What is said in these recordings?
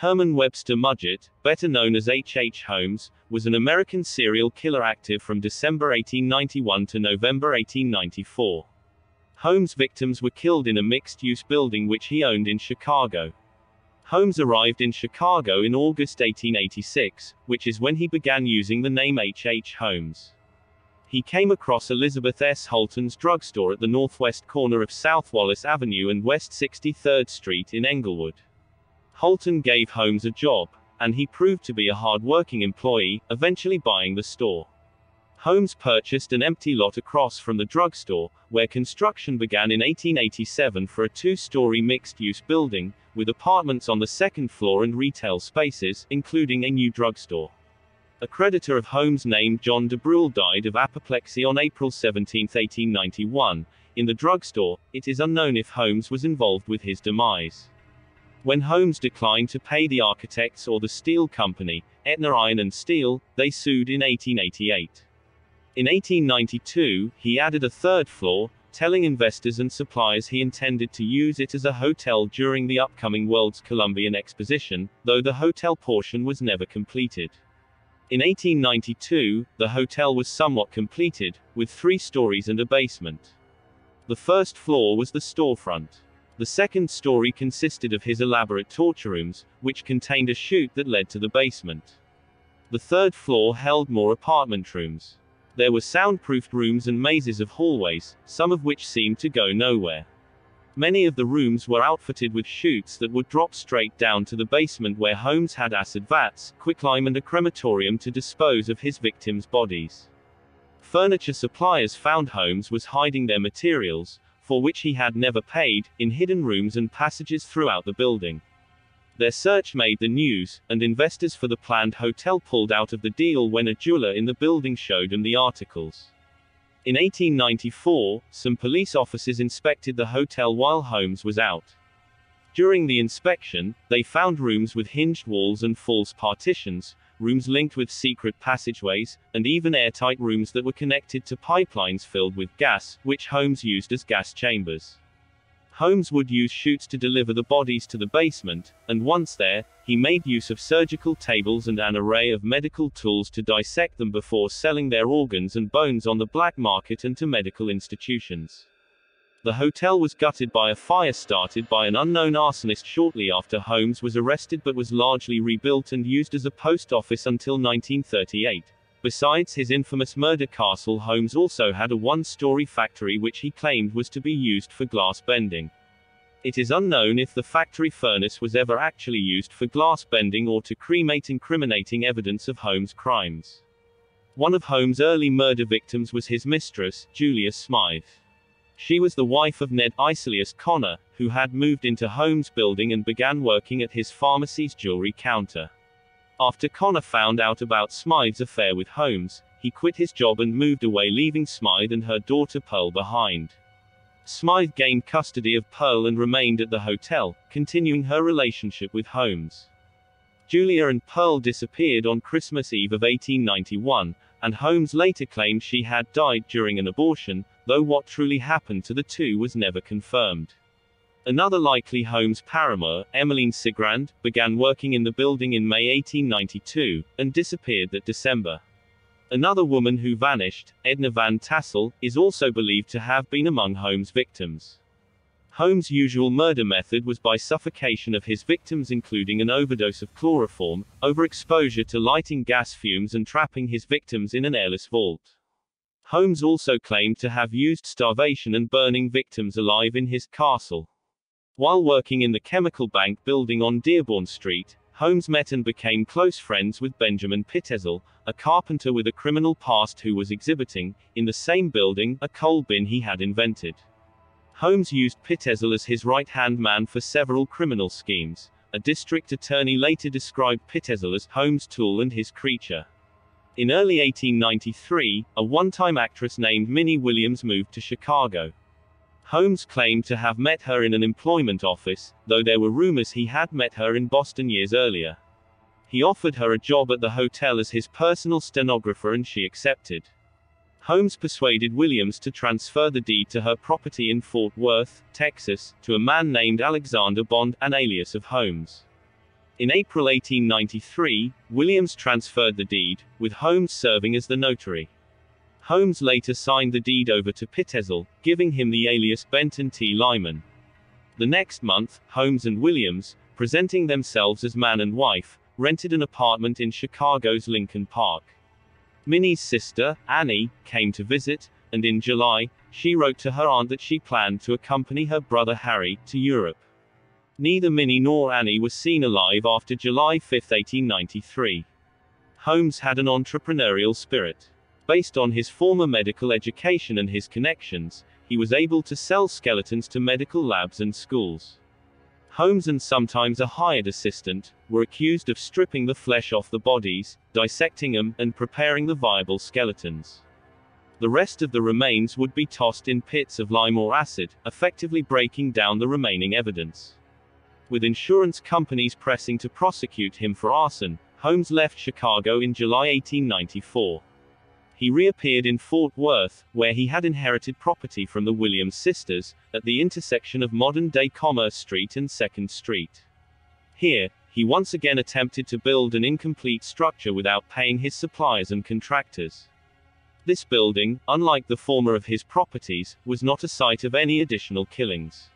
Herman Webster Mudgett, better known as H. H. Holmes, was an American serial killer active from December 1891 to November 1894. Holmes' victims were killed in a mixed-use building which he owned in Chicago. Holmes arrived in Chicago in August 1886, which is when he began using the name H. H. Holmes. He came across Elizabeth S. Holton's drugstore at the northwest corner of South Wallace Avenue and West 63rd Street in Englewood. Holton gave Holmes a job, and he proved to be a hard-working employee, eventually buying the store. Holmes purchased an empty lot across from the drugstore, where construction began in 1887 for a two-story mixed-use building, with apartments on the second floor and retail spaces, including a new drugstore. A creditor of Holmes named John DeBrule died of apoplexy on April 17, 1891. In the drugstore, it is unknown if Holmes was involved with his demise. When Holmes declined to pay the architects or the steel company, Etna Iron and Steel, they sued in 1888. In 1892, he added a third floor, telling investors and suppliers he intended to use it as a hotel during the upcoming World's Columbian Exposition, though the hotel portion was never completed. In 1892, the hotel was somewhat completed, with 3 stories and a basement. The first floor was the storefront. The second story consisted of his elaborate torture rooms, which contained a chute that led to the basement. The third floor held more apartment rooms. There were soundproofed rooms and mazes of hallways, some of which seemed to go nowhere. Many of the rooms were outfitted with chutes that would drop straight down to the basement where Holmes had acid vats, quicklime and a crematorium to dispose of his victims' bodies. Furniture suppliers found Holmes was hiding their materials, for which he had never paid, in hidden rooms and passages throughout the building. Their search made the news, and investors for the planned hotel pulled out of the deal when a jeweler in the building showed them the articles. In 1894, some police officers inspected the hotel while Holmes was out. During the inspection, they found rooms with hinged walls and false partitions, rooms linked with secret passageways, and even airtight rooms that were connected to pipelines filled with gas, which Holmes used as gas chambers. Holmes would use chutes to deliver the bodies to the basement, and once there, he made use of surgical tables and an array of medical tools to dissect them before selling their organs and bones on the black market and to medical institutions. The hotel was gutted by a fire started by an unknown arsonist shortly after Holmes was arrested, but was largely rebuilt and used as a post office until 1938. Besides his infamous murder castle, Holmes also had a one-story factory which he claimed was to be used for glass bending. It is unknown if the factory furnace was ever actually used for glass bending or to cremate incriminating evidence of Holmes' crimes. One of Holmes' early murder victims was his mistress, Julia Smythe. She was the wife of Ned Isolius Connor, who had moved into Holmes' building and began working at his pharmacy's jewelry counter. After Connor found out about Smythe's affair with Holmes, he quit his job and moved away, leaving Smythe and her daughter Pearl behind. Smythe gained custody of Pearl and remained at the hotel, continuing her relationship with Holmes. Julia and Pearl disappeared on Christmas Eve of 1891, and Holmes later claimed she had died during an abortion, though what truly happened to the two was never confirmed. Another likely Holmes paramour, Emmeline Sigrand, began working in the building in May 1892, and disappeared that December. Another woman who vanished, Edna Van Tassel, is also believed to have been among Holmes' victims. Holmes' usual murder method was by suffocation of his victims, including an overdose of chloroform, overexposure to lighting gas fumes, and trapping his victims in an airless vault. Holmes also claimed to have used starvation and burning victims alive in his castle. While working in the Chemical Bank building on Dearborn Street, Holmes met and became close friends with Benjamin Pitezel, a carpenter with a criminal past who was exhibiting, in the same building, a coal bin he had invented. Holmes used Pitezel as his right-hand man for several criminal schemes. A district attorney later described Pitezel as Holmes' tool and his creature. In early 1893, a one-time actress named Minnie Williams moved to Chicago. Holmes claimed to have met her in an employment office, though there were rumors he had met her in Boston years earlier. He offered her a job at the hotel as his personal stenographer and she accepted. Holmes persuaded Williams to transfer the deed to her property in Fort Worth, Texas, to a man named Alexander Bond, an alias of Holmes. In April 1893, Williams transferred the deed, with Holmes serving as the notary. Holmes later signed the deed over to Pitezel, giving him the alias Benton T. Lyman. The next month, Holmes and Williams, presenting themselves as man and wife, rented an apartment in Chicago's Lincoln Park. Minnie's sister, Annie, came to visit, and in July, she wrote to her aunt that she planned to accompany her brother Harry to Europe. Neither Minnie nor Annie was seen alive after July 5, 1893. Holmes had an entrepreneurial spirit. Based on his former medical education and his connections, he was able to sell skeletons to medical labs and schools. Holmes and sometimes a hired assistant were accused of stripping the flesh off the bodies, dissecting them, and preparing the viable skeletons. The rest of the remains would be tossed in pits of lime or acid, effectively breaking down the remaining evidence. With insurance companies pressing to prosecute him for arson, Holmes left Chicago in July 1894. He reappeared in Fort Worth, where he had inherited property from the Williams sisters, at the intersection of modern-day Commerce Street and 2nd Street. Here, he once again attempted to build an incomplete structure without paying his suppliers and contractors. This building, unlike the former of his properties, was not a site of any additional killings.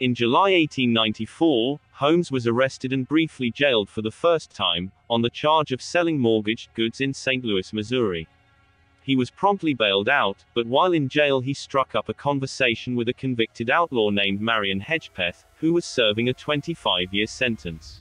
In July 1894, Holmes was arrested and briefly jailed for the first time, on the charge of selling mortgaged goods in St. Louis, Missouri. He was promptly bailed out, but while in jail he struck up a conversation with a convicted outlaw named Marion Hedgepeth, who was serving a 25-year sentence.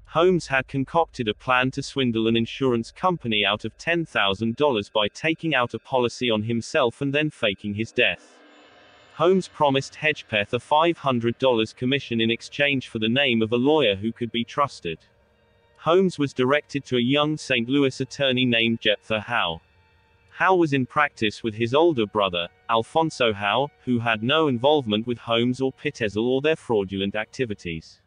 Holmes had concocted a plan to swindle an insurance company out of $10,000 by taking out a policy on himself and then faking his death. Holmes promised Hedgepeth a $500 commission in exchange for the name of a lawyer who could be trusted. Holmes was directed to a young St. Louis attorney named Jephthah Howe. Howe was in practice with his older brother, Alfonso Howe, who had no involvement with Holmes or Pitezel or their fraudulent activities.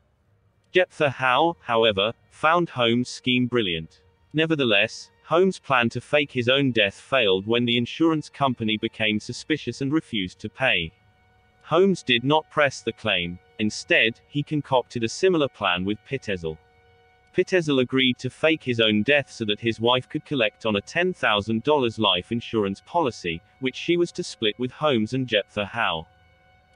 Jephthah Howe, however, found Holmes' scheme brilliant. Nevertheless, Holmes' plan to fake his own death failed when the insurance company became suspicious and refused to pay. Holmes did not press the claim. Instead, he concocted a similar plan with Pitezel. Pitezel agreed to fake his own death so that his wife could collect on a $10,000 life insurance policy, which she was to split with Holmes and Jephthah Howe.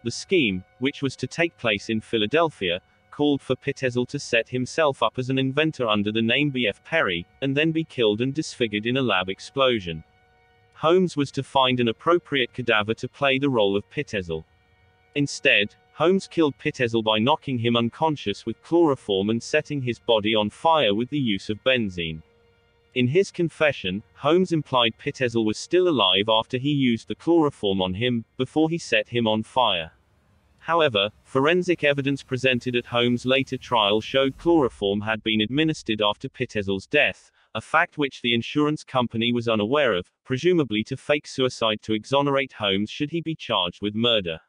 The scheme, which was to take place in Philadelphia, called for Pitezel to set himself up as an inventor under the name B.F. Perry, and then be killed and disfigured in a lab explosion. Holmes was to find an appropriate cadaver to play the role of Pitezel. Instead, Holmes killed Pitezel by knocking him unconscious with chloroform and setting his body on fire with the use of benzene. In his confession, Holmes implied Pitezel was still alive after he used the chloroform on him, before he set him on fire. However, forensic evidence presented at Holmes' later trial showed chloroform had been administered after Pitezel's death, a fact which the insurance company was unaware of, presumably to fake suicide to exonerate Holmes should he be charged with murder.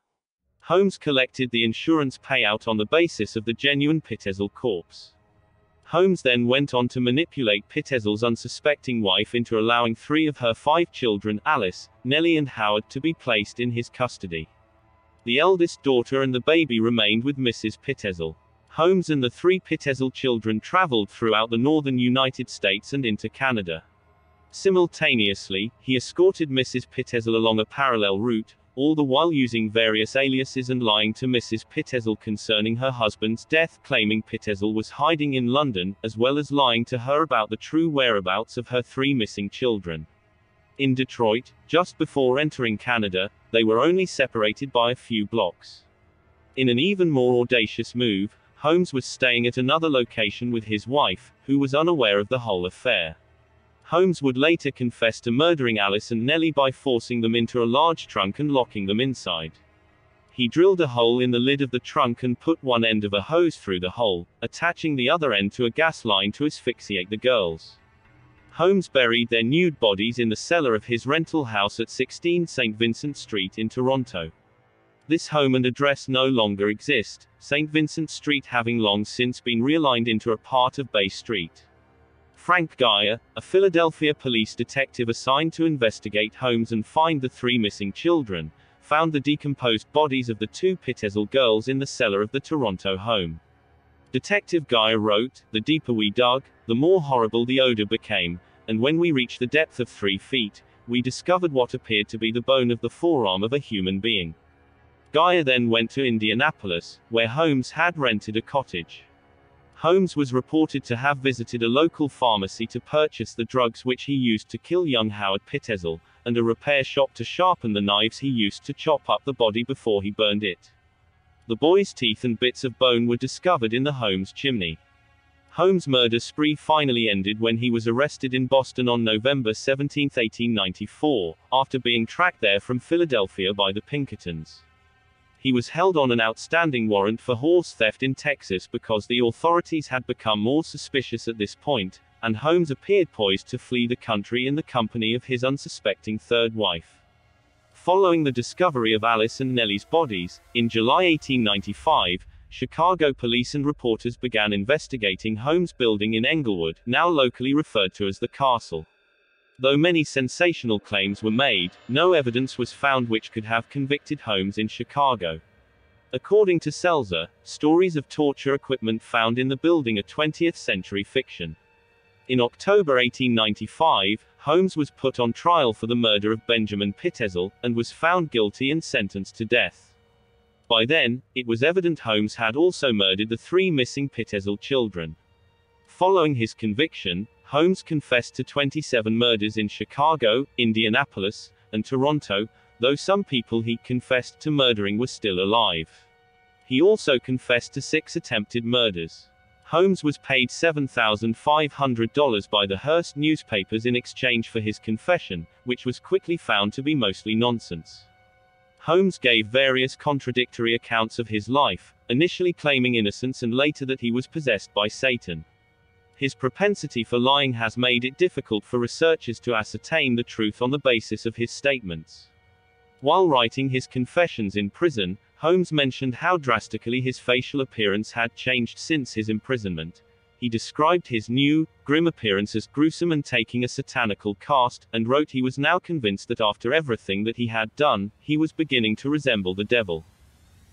Holmes collected the insurance payout on the basis of the genuine Pitezel corpse. Holmes then went on to manipulate Pitezel's unsuspecting wife into allowing 3 of her 5 children, Alice, Nellie and Howard, to be placed in his custody. The eldest daughter and the baby remained with Mrs. Pitezel. Holmes and the 3 Pitezel children traveled throughout the northern United States and into Canada. Simultaneously, he escorted Mrs. Pitezel along a parallel route, all the while using various aliases and lying to Mrs. Pitezel concerning her husband's death, claiming Pitezel was hiding in London, as well as lying to her about the true whereabouts of her 3 missing children. In Detroit, just before entering Canada, they were only separated by a few blocks. In an even more audacious move, Holmes was staying at another location with his wife, who was unaware of the whole affair. Holmes would later confess to murdering Alice and Nellie by forcing them into a large trunk and locking them inside. He drilled a hole in the lid of the trunk and put one end of a hose through the hole, attaching the other end to a gas line to asphyxiate the girls. Holmes buried their nude bodies in the cellar of his rental house at 16 St. Vincent Street in Toronto. This home and address no longer exist, St. Vincent Street having long since been realigned into a part of Bay Street. Frank Geyer, a Philadelphia police detective assigned to investigate Holmes and find the 3 missing children, found the decomposed bodies of the 2 Pitezel girls in the cellar of the Toronto home. Detective Geyer wrote, "The deeper we dug, the more horrible the odor became, and when we reached the depth of 3 feet, we discovered what appeared to be the bone of the forearm of a human being." Geyer then went to Indianapolis, where Holmes had rented a cottage. Holmes was reported to have visited a local pharmacy to purchase the drugs which he used to kill young Howard Pitezel, and a repair shop to sharpen the knives he used to chop up the body before he burned it. The boy's teeth and bits of bone were discovered in the Holmes chimney. Holmes' murder spree finally ended when he was arrested in Boston on November 17, 1894, after being tracked there from Philadelphia by the Pinkertons. He was held on an outstanding warrant for horse theft in Texas because the authorities had become more suspicious at this point, and Holmes appeared poised to flee the country in the company of his unsuspecting third wife. Following the discovery of Alice and Nellie's bodies, in July 1895, Chicago police and reporters began investigating Holmes' building in Englewood, now locally referred to as the Castle. Though many sensational claims were made, no evidence was found which could have convicted Holmes in Chicago. According to Selzer, stories of torture equipment found in the building are 20th-century fiction. In October 1895, Holmes was put on trial for the murder of Benjamin Pitezel, and was found guilty and sentenced to death. By then, it was evident Holmes had also murdered the 3 missing Pitezel children. Following his conviction, Holmes confessed to 27 murders in Chicago, Indianapolis, and Toronto, though some people he confessed to murdering were still alive. He also confessed to 6 attempted murders. Holmes was paid $7,500 by the Hearst newspapers in exchange for his confession, which was quickly found to be mostly nonsense. Holmes gave various contradictory accounts of his life, initially claiming innocence and later that he was possessed by Satan. His propensity for lying has made it difficult for researchers to ascertain the truth on the basis of his statements. While writing his confessions in prison, Holmes mentioned how drastically his facial appearance had changed since his imprisonment. He described his new, grim appearance as gruesome and taking a satanical cast, and wrote he was now convinced that after everything that he had done, he was beginning to resemble the devil.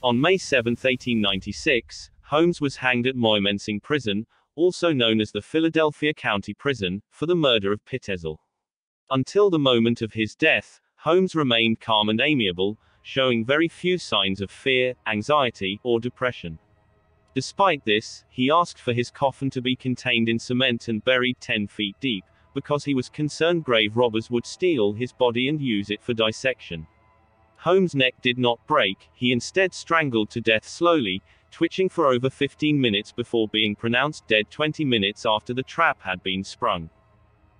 On May 7, 1896, Holmes was hanged at Moymensing Prison, also known as the Philadelphia County Prison, for the murder of Pitezel. Until the moment of his death, Holmes remained calm and amiable, showing very few signs of fear, anxiety, or depression. Despite this, he asked for his coffin to be contained in cement and buried 10 feet deep, because he was concerned grave robbers would steal his body and use it for dissection. Holmes' neck did not break, he instead strangled to death slowly, twitching for over 15 minutes before being pronounced dead 20 minutes after the trap had been sprung.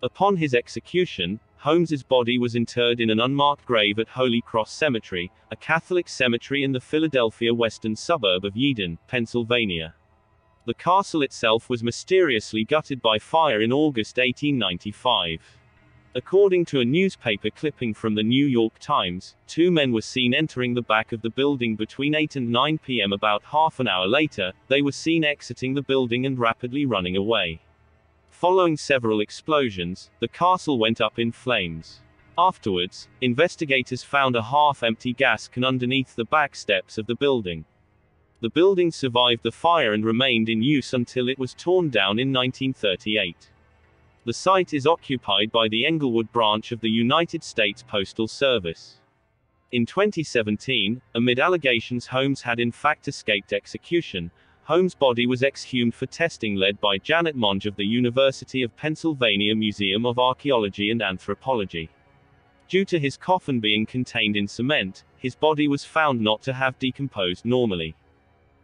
Upon his execution, Holmes's body was interred in an unmarked grave at Holy Cross Cemetery, a Catholic cemetery in the Philadelphia western suburb of Yeadon, Pennsylvania. The castle itself was mysteriously gutted by fire in August 1895. According to a newspaper clipping from the New York Times, 2 men were seen entering the back of the building between 8 and 9 p.m. About half an hour later, they were seen exiting the building and rapidly running away. Following several explosions, the castle went up in flames. Afterwards, investigators found a half-empty gas can underneath the back steps of the building. The building survived the fire and remained in use until it was torn down in 1938. The site is occupied by the Englewood branch of the United States Postal Service. In 2017, amid allegations Holmes had in fact escaped execution, Holmes' body was exhumed for testing led by Janet Monge of the University of Pennsylvania Museum of Archaeology and Anthropology. Due to his coffin being contained in cement, his body was found not to have decomposed normally.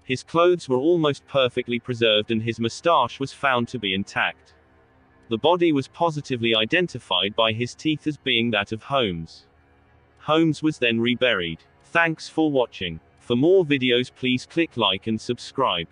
His clothes were almost perfectly preserved and his mustache was found to be intact. The body was positively identified by his teeth as being that of Holmes. Holmes was then reburied. Thanks for watching. For more videos please click like and subscribe.